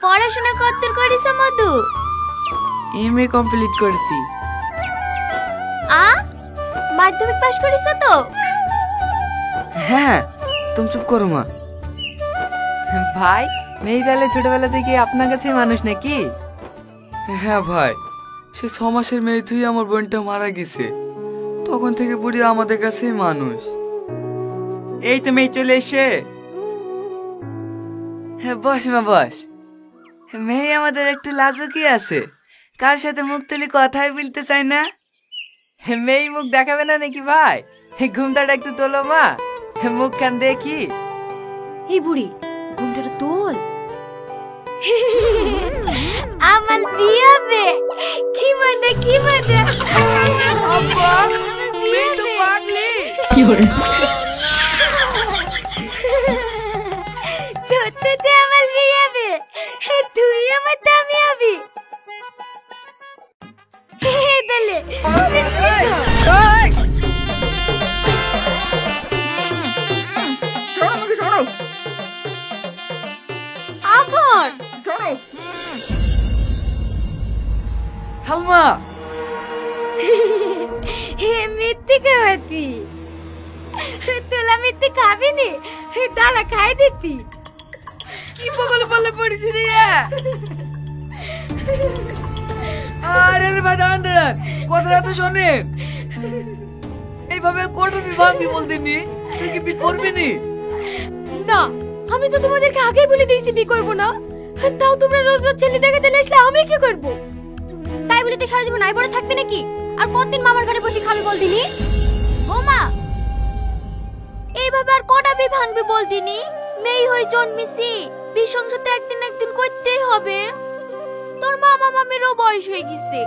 পড়াশোনা কতদূর করিস মধু? এমএ কমপ্লিট করেছি। মাধ্যমিক পাশ করিস তো? হ্যাঁ, তুমি চুপ করো মা। ভাই, মেয়ে তাহলে ছোটবেলা থেকে আপনার কাছে মানুষ নাকি? হ্যাঁ ভাই, সে 6 মাসের মেয়ে তুই আমার বোনটা মারা গেছে, তখন থেকে বুড়ি আমাদের কাছেই মানুষ। এই তো মেয়ে চলে এসে। হ্যাঁ বস মা বস। মেয়ে আমাদের একটু লাজুকি আছে, কার সাথে মুখ তুলি কথাই বলতে চায় না। মেয়ে মুখ দেখাবে না নাকি ভাই? ঘুমটাটা একটু তোলো মা, মুখ খান দেখি। এই বুড়ি, ঘুমটাটা তোল। আমার বিয়ে হবে। কি মজা কি মজা। আব্বা, মেয়ে তো পাগলি। কি করে? তোতে আমার বিয়ে হবে, তুই আমার দামি হবি। দলে আবার সালমা, মিথ্যে খাওয়াতি। তোলা মিথ্যে খাবি নি, দালা খাই দিতি। কি বগলে বলে পড়েছি রে। আরে রে ভাই, দাঁড়ান দাঁড়ান, কথাটা তো শোনেন। এইভাবে কোটা বিভাগবি বলতেনি, তুই কি বি করবি নি? না, আমি তো তোমাদেরকে আগেই বলে দিয়েছি বি করবো না। তাও তোমরা রোজ রোজ ছেলে দেখে দিলে আসলে আমি কি করবো? তাই বলে তো সারা জীবন নাই পড়ে থাকবে নাকি? আর কতদিন মামার ঘরে বসে খাবি বলদিনি? বৌমা, এইভাবে আর কটা বি ভাঙবি বলদিনি? মেয়ে হয়ে জন্মেছি, বি সংসার তো একদিন একদিন করতেই হবে। তোর মামা মামিরও বয়স হয়ে গেছে,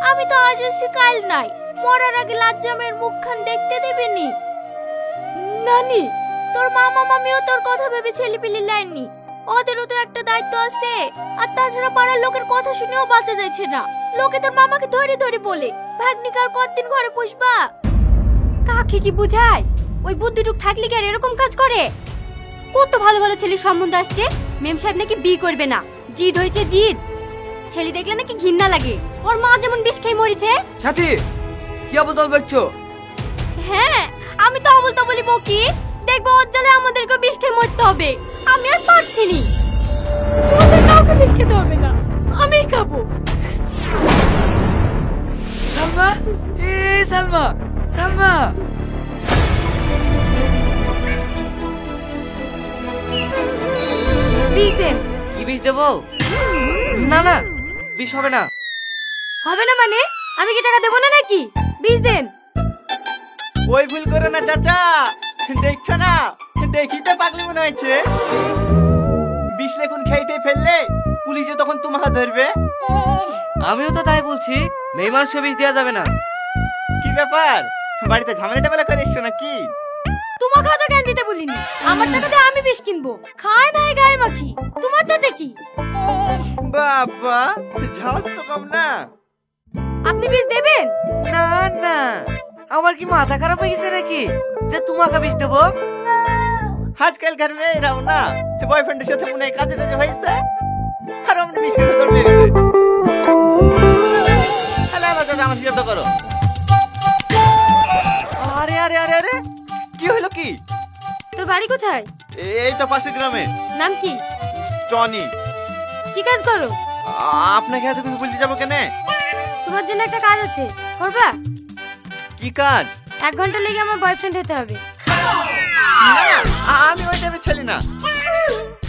আমি তো আজ এসে কাল নাই। মরার আগে লাজ্জামের মুখখান দেখতে দেবেনি। নানি, তোর মামা মামিও তোর কথা ভেবে ছেলে পিলি লাইনি। ওদেরও তো একটা দায়িত্ব আছে। আর তাছাড়া পাড়ার লোকের কথা শুনেও বাঁচা যাচ্ছে না। লোকে তোর মামাকে ধরে ধরে বলে, ভাগ্নিকে আর কতদিন ঘরে পুষবা? কাকে কি বুঝায়? ওই বুদ্ধিটুক থাকলে কি আর এরকম কাজ করে? কত ভালো ভালো ছেলের সম্বন্ধ আসছে, মেম সাহেব নাকি বি করবে না। জিদ হয়েছে জিদ। ছেলে দেখলে নাকি ঘৃণা লাগে। ওর মা যেমন বিষ খেয়ে মরেছে। সাথী, কি অবদল বলছো? হ্যাঁ, আমি তো অবলতা বলি বকি। দেখবো ওর জালে আমাদেরকে বিষ খেয়ে মরতে হবে। আমি আর পারছি নি। তোদের কাউকে বিষ খেতে হবে না, আমিই খাবো। সালমা, সালমা, সালমা। বিষ দেন। কি বিষ দেবো? না না, বিষ হবে না। হবে না মানে? আমি কি টাকা দেবো না নাকি? বিষ দেন। ওই ভুল করো না চাচা, দেখছো না দেখি তো পাগলি মনে হয়েছে। বিষ লেখুন খেয়েটে ফেললে পুলিশে তখন তোমাকে ধরবে। আমিও তো তাই বলছি, মেয়ে মানুষকে বিষ দেওয়া যাবে না। কি ব্যাপার, বাড়িতে ঝামেলা টামেলা করে এসছো নাকি? তোমার খাতা কেন দিতে বলিনি? আমার টাকা দিয়ে আমি বিষ কিনবো, খায় নাই গায়ে মাখি। তোমার তাতে কি? বাবা, ঝাঁজ তো কম না। আপনি বিষ দেবেন? না না, আমার কি মাথা খারাপ হয়ে গেছে নাকি যে তোমাকে বিষ দেবো? আজকালকার মেয়েরাও না বয়ফ্রেন্ডের সাথে মনে হয় কাজে টাজে হয়েছে, আর অমনি বিষ খেতে তোর মেরেছে। আমার জিজ্ঞাসা করো। আরে আরে আরে আরে, কি হলো কি? তোর বাড়ি কোথায়? এই তো পাশের গ্রামে। নাম কি? টনি। কি কাজ করো? আপনাকে এত কিছু বলতে যাবো কেন? তোমার জন্য একটা কাজ আছে, করবা? কি কাজ? 1 ঘন্টা লেগে আমার বয়ফ্রেন্ড হতে হবে। আমি ওই টাইপের ছেলে না।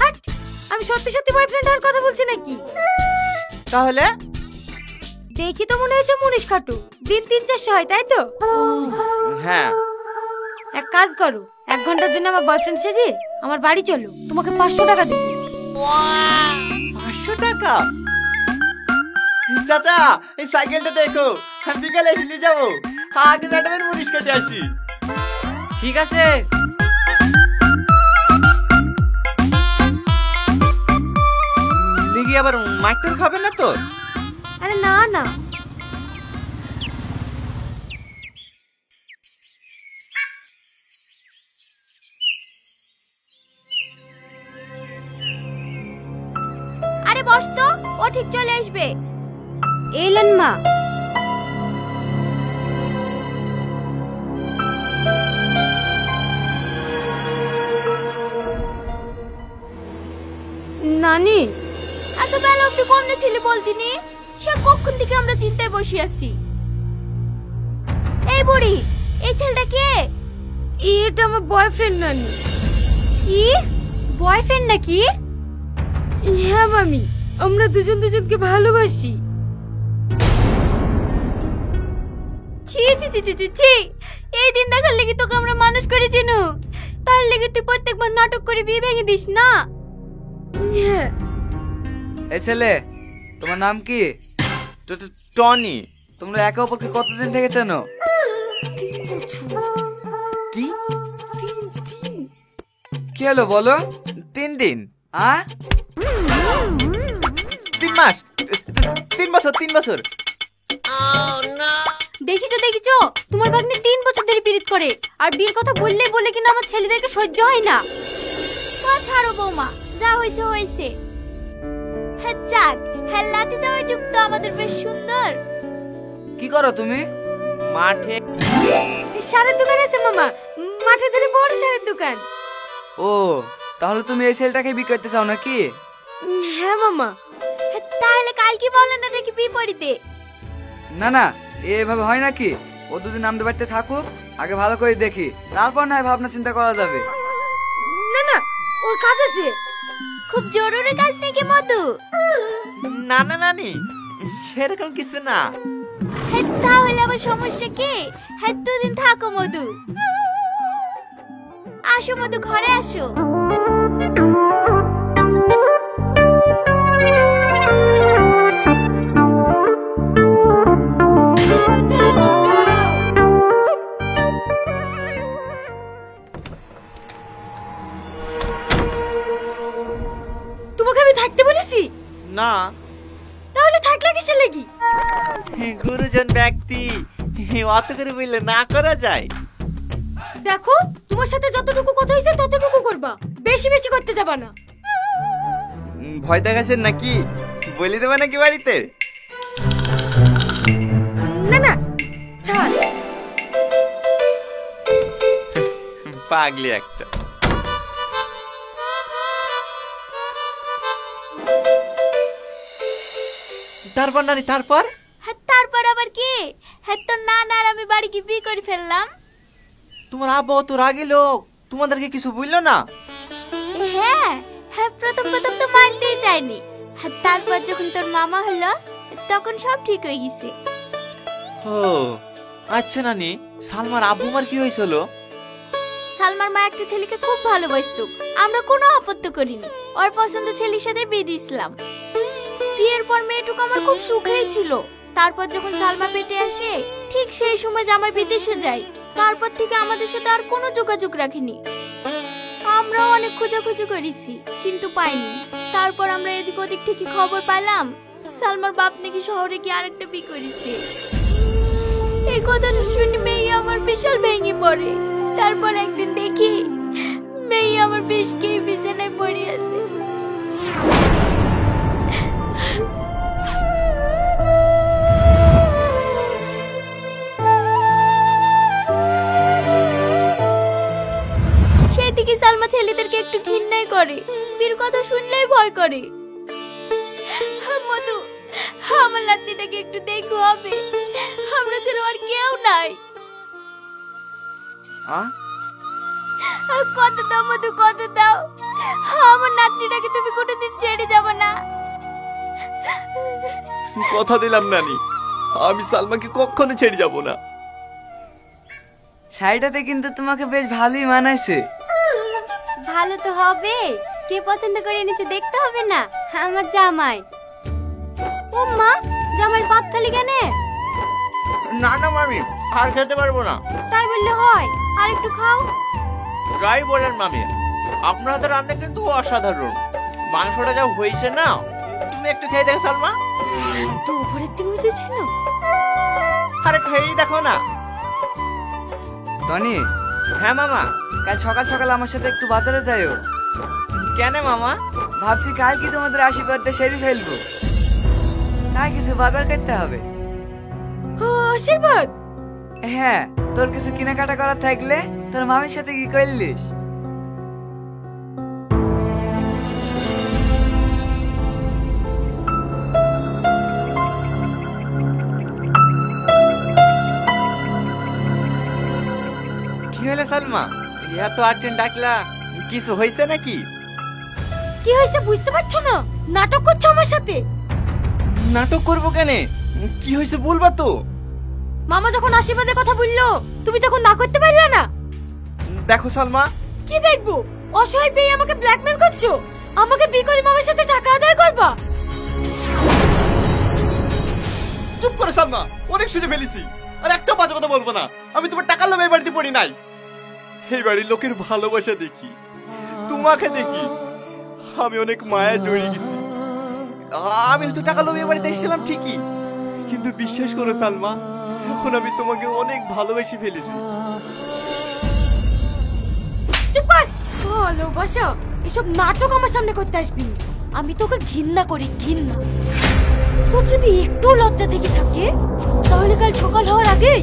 হাট, আমি সত্যি সত্যি বয়ফ্রেন্ড হওয়ার কথা বলছি নাকি? তাহলে দেখি তো মনে হচ্ছে মুনিশ খাটু। দিন 300-400 হয়, তাই তো? হ্যাঁ। এক কাজ করো, 1 ঘন্টার জন্য আমার বয়ফ্রেন্ড সেজে আমার বাড়ি চলো, তোমাকে 500 টাকা দেব। 500 টাকা? চাচা, এই সাইকেলটা দেখো, আমি বিকালে এসে নিয়ে যাবো। আগে ম্যাডামের মুনিশ কেটে আসি। ঠিক আছে। লিগি আবার মাইটার খাবে না তো? আরে না না। আরে বস তো, ও ঠিক চলে আসবে। এলেন মা। নানি, এত বেলা অব্দি কমনে ছেলে বলতিনি, সে কখন থেকে আমরা চিন্তায় বসে আছি। এই বুড়ি, এই ছেলেটা কে? এটা আমার বয়ফ্রেন্ড নানি। কি বয়ফ্রেন্ড নাকি? হ্যাঁ মামি, আমরা দুজন দুজনকে ভালোবাসি। ছি ছি ছি ছি ছি, এই দিন দেখার লেগে তোকে আমরা মানুষ করেছি নু, তার লেগে তুই প্রত্যেকবার নাটক করে বিয়ে ভেঙে দিস না। হ্যাঁ। এই ছেলে, তোমার নাম কি? টনি। তোমরা একে অপরকে কতদিন থেকে চেনো? কি? কি হলো বলো? 3 দিন। 3 মাস, 3 বছর, 3 বছর। দেখিছো দেখিছো, তোমার ভাগ্নে 3 বছর ধরে পীড়িত করে, আর বিয়ের কথা বললেই বলে কিনা আমার ছেলেদেরকে সহ্য হয় না। ছাড়ো বৌমা, যা হয়েছে হয়েছে। হ্যাঁ যাক, হ্যাঁ লাতে যাওয়াই তো আমাদের বেশ সুন্দর। কি করো তুমি? মাঠে সারের দোকান আছে মামা, মাঠে ধরে বড় সারের দোকান। ও, তাহলে তুমি এই ছেলেটাকে বিয়ে করতে চাও নাকি? হ্যাঁ মামা। তাহলে কাল কি বলেন না দেখি বিপরীতে? না না, এভাবে হয় নাকি? ও দুদিন আমাদের বাড়িতে থাকুক, আগে ভালো করে দেখি, তারপর না হয় ভাবনা চিন্তা করা যাবে। না না, ওর কাজ আছে, খুব জরুরি কাজ নাকি মধু? না না নানি, সেরকম কিছু না। হ্যাঁ তাহলে আবার সমস্যা কি? হ্যাঁ 2 দিন থাকো মধু। আসো মধু, ঘরে আসো। তোমাকে আমি থাকতে বলেছি না। তাহলে থাকলে কিসের লাগি? গুরুজন ব্যক্তি, অত করে বললে না করা যায়। দেখো, তোমার সাথে যতটুকু কথা হয়েছে ততটুকু করবা, বেশি বেশি করতে যাবা না। ভয় দেখাচ্ছেন নাকি? বলে দেবে নাকি বাড়িতে? না না, থাক। পাগলি একটা। তারপর নানি, তারপর? হ্যাঁ তারপর আবার কি? হ্যাঁ তোর নানা আর আমি বাড়ি গিয়ে বিয়ে করে ফেললাম। তোমার আব্বা তো রাগী লোক, তোমাদেরকে কিছু বললো না? হ্যাঁ হ্যাঁ, প্রথম প্রথম তো মানতেই চাইনি, হ্যাঁ তারপর যখন তোর মামা হলো তখন সব ঠিক হয়ে গেছে। ও আচ্ছা নানি, সালমার আব্বু মার কি হয়েছিল? সালমার মা একটা ছেলেকে খুব ভালোবাসতো, আমরা কোনো আপত্তি করিনি, ওর পছন্দ ছেলের সাথে বিয়ে দিয়েছিলাম। বিয়ের পর মেয়েটুকু আমার খুব সুখেই ছিল। তারপর যখন সালমা পেটে আসে, ঠিক সেই সময় জামাই বিদেশে যায়। তারপর থেকে আমাদের সাথে আর কোনো যোগাযোগ রাখিনি। আমরাও অনেক খোঁজাখুঁজি করেছি কিন্তু পাইনি। তারপর আমরা এদিক ওদিক থেকে খবর পেলাম সালমার বাপ নাকি শহরে গিয়ে আরেকটা বিয়ে করেছে। এই কথাটা শুনে মেয়ে আমার বিশাল ভেঙে পড়ে। তারপর একদিন দেখি মেয়ে আমার বেশ খেয়ে বিছানায় পড়ে আছে। সেদিকে সালমা ছেলেদেরকে একটু ঘৃণাই করে, বীর কথা শুনলেই ভয় করে। মধু, আমার লাত্তিটাকে একটু দেখো, হবে আমরা ছাড়া আর কেউ নাই। কত দাও মধু, কত দাও, আমার নাতনিটাকে তুমি কোনোদিন ছেড়ে যাবে না। কথা দিলাম নানি, আমি সালমাকে কখনো ছেড়ে যাব না। শাড়িটাতে কিন্তু তোমাকে বেশ ভালোই মানাইছে। ভালো তো হবে, কে পছন্দ করে এনেছে দেখতে হবে না? আমার জামাই। ও মা, জামাই ভাত খালি কেন? না না মামি, আর খেতে পারবো না। তাই বললে হয়, আর একটু খাও। গাই বলেন মামি, আপনার হাতের রান্না কিন্তু অসাধারণ। মাংসটা যা হয়েছে না, তুমি একটু খেয়ে দেখো সালমা। তো উপর একটু বুঝেছি না, আরে খেয়েই দেখো না। টনি, হ্যাঁ মামা। কাল সকাল সকাল আমার সাথে একটু বাজারে যাইও। কেন মামা, ভাবছি কাল কি তোমাদের আশীর্বাদটা সেরে ফেলবো, তাই কিছু বাজার করতে হবে। আশীর্বাদ? হ্যাঁ, তোর কিছু কেনাকাটা করার থাকলে তোর মামির সাথে কি করলিস? কি হলো সালমা, এত আর্জেন্ট ডাকলা? কিছু হয়েছে নাকি? কি হয়েছে বুঝতে পারছো না? নাটক করছো আমার সাথে। নাটক করবো কেন? কি হয়েছে বলবা তো। মামা যখন আশীর্বাদের কথা বললো তুমি তখন না করতে পারলে না। দেখো সালমা। কি দেখবো? অসহায় পেয়ে আমাকে ব্ল্যাকমেল করছো, আমাকে বিকল মামার সাথে টাকা আদায় করবা। চুপ করো সালমা, অনেক শুনে ফেলেছি, আর একটা বাজে কথা বলবো না। আমি তোমার টাকার লোভে এই বাড়িতে পড়ি নাই। এই বাড়ির লোকের ভালোবাসা দেখি, তোমাকে দেখি, আমি অনেক মায়া জড়িয়ে গেছি। আমি হয়তো টাকা লোভে এই বাড়িতে এসেছিলাম ঠিকই, কিন্তু বিশ্বাস করো সালমা, এখন আমি তোমাকে অনেক ভালোবেসে ফেলেছি। চুপ কর। ভালোবাসা এসব নাটক আমার সামনে করতে আসবি না। আমি তোকে ঘৃণা করি, ঘৃণা। তোর যদি একটু লজ্জা থেকে থাকে তাহলে কাল সকাল হওয়ার আগেই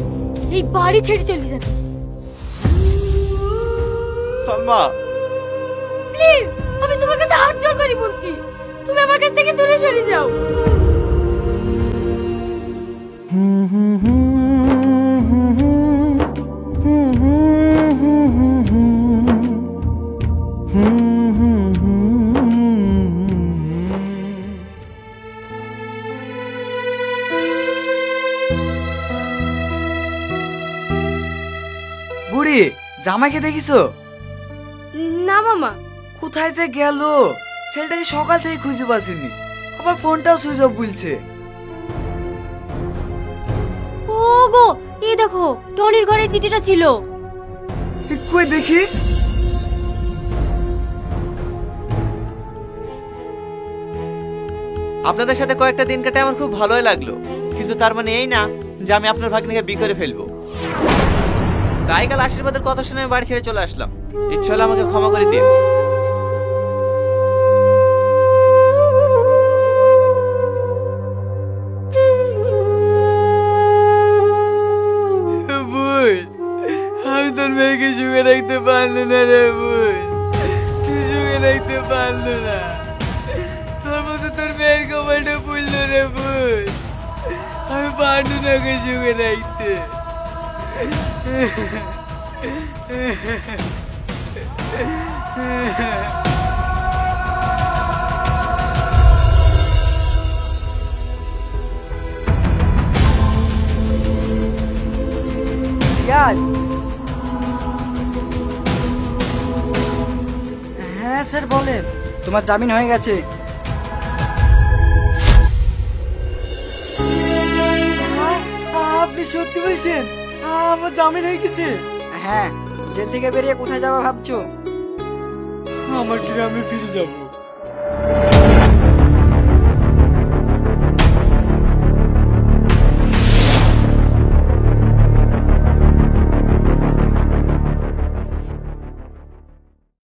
এই বাড়ি ছেড়ে চলে যাবি। সালমা প্লিজ, আমি তোমার কাছে হাত জোড় করে বলছি, তুমি আমার কাছ থেকে দূরে সরে যাও। বুড়ি, জামাইকে দেখিছো? না মামা। কোথায় যে গেল? ছেলেটাকে সকাল থেকে খুঁজে পাচ্ছিনি, আবার ফোনটাও সুইচ অফ বলছে। ও গো, এই দেখো টনির ঘরে চিঠিটা ছিল। কই দেখি। আপনাদের সাথে কয়েকটা দিন কাটে আমার খুব ভালোই লাগলো, কিন্তু তার মানে এই না যে আমি আপনার ভাগ্নিকে বিয়ে করে ফেলবো। তাই কাল আশীর্বাদের কথা শুনে আমি বাড়ি ছেড়ে চলে আসলাম। ইচ্ছে হলে আমাকে ক্ষমা করে দিন। আমি তোর মেয়েকে সুখে রাখতে পারলো না রে বোন, তুই সুখে রাখতে পারলো না। তোর মতো তোর মেয়ের কপালটা পুড়লো রে বোন, আমি পারলো না ওকে সুখে রাখতে। হ্যাঁ স্যার বলেন। তোমার জামিন হয়ে গেছে। আপনি সত্যি বলছেন? আমার জামিন হয়ে গেছে? হ্যাঁ, জেল থেকে বেরিয়ে কোথায় যাবা ভাবছো? আমার গ্রামে ফিরে যাবো।